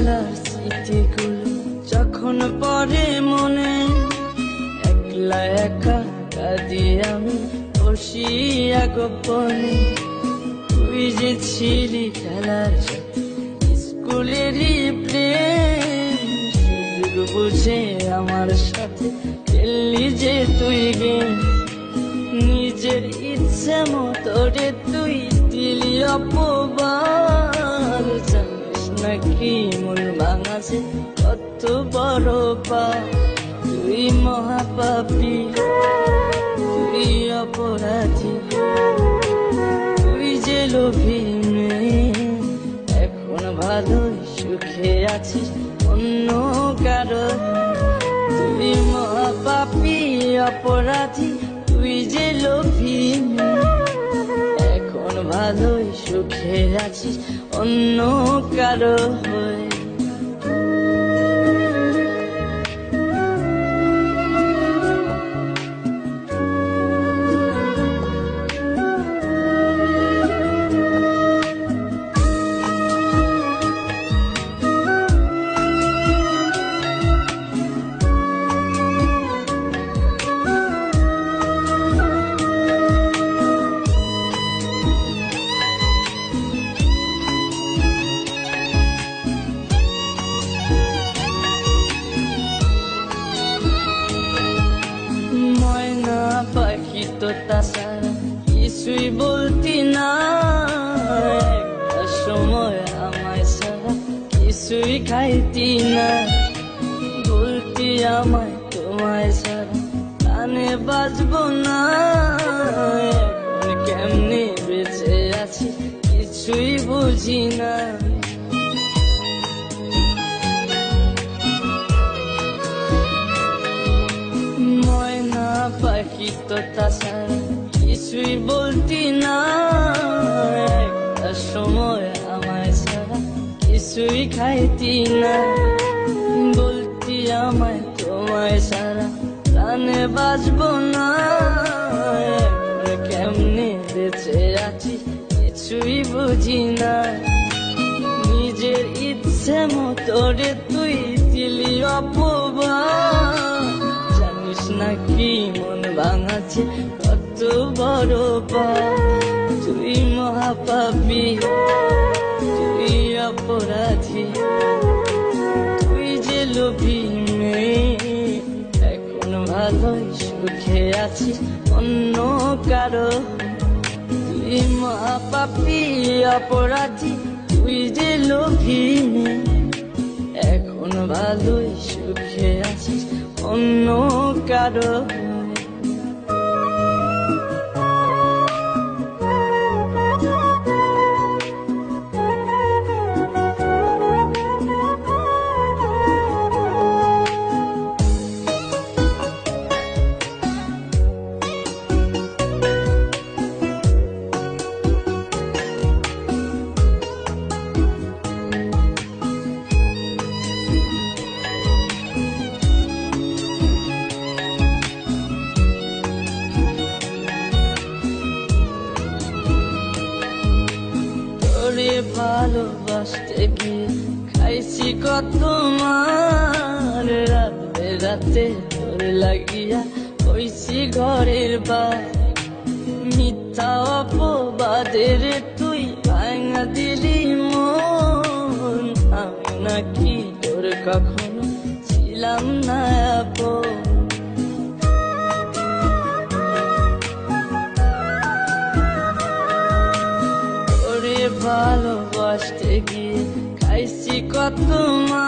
ছোটবেলার স্মৃতিগুলো যখন পড়ে মনে, একলা একা কাঁদি আমি বসিয়া গোপনে। তুই যে ছিলি খেলার স্কুলেরই প্রেম, সুযোগ বুঝে আমার সাথে খেললি যে তুই গেম। নিজের ইচ্ছে মতো রে তুই দিলি অপবাদ, জানিস নাকি মন ভাঙাছে কত বড় পাপ। তুই মহাপাপী, তুই অপরাধী, তুই যে লোভী মেয়ে, এখন ভালোই সুখে আছিস অন্য কারো। তুই মহাপাপী অপরাধী, তুই যে লোভী মেয়ে, এখন ভালোই সুখে আছিস অন্য কারো হয়ে। পাখি তো তাছাড়া কিছুই বলতি না, একটা সময় আমায় ছাড়া কিছুই খাইতি না। বলতি আমায় তোমায় ছাড়া কানে বাজবো না, এখন কেমনে বেঁচে আছি কিছুই বুঝি না। পাখি তো তাছাড়া কিছুই বলতি না, একটা সময় আমায় ছাড়া কিছুই খাইতি না। বলতি আমায় তোমায় ছাড়া প্রাণে বাঁচবো না, এখন কেমনে বেঁচে আছি কিছুই বুঝি না। নিজের ইচ্ছে মতো রে তুই দিলি অপবাদ, জানিস নাকি মন ভাঙাছে কত বড় পাপ। তুই মহাপাপী, তুই অপরাধী, তুই যে লোভী মেয়ে, এখন ভালোই সুখে আছিস অন্য কারো। তুই মহাপাপী অপরাধী, তুই যে লোভী মেয়ে, এখন ভালোই সুখে আছিস অন্য কারো। ভালোবাসতে গিয়ে খাইছি কত মার, রাতে রাতে তোর লাগিয়া হইছি ঘরের বার। মিথ্যা অপবাদের তুই ভাঙা দিলি মন, আমি নাকি তোর কখনো ছিলাম না আপন। ভালোবাসতে গিয়ে খাইছি কত মা,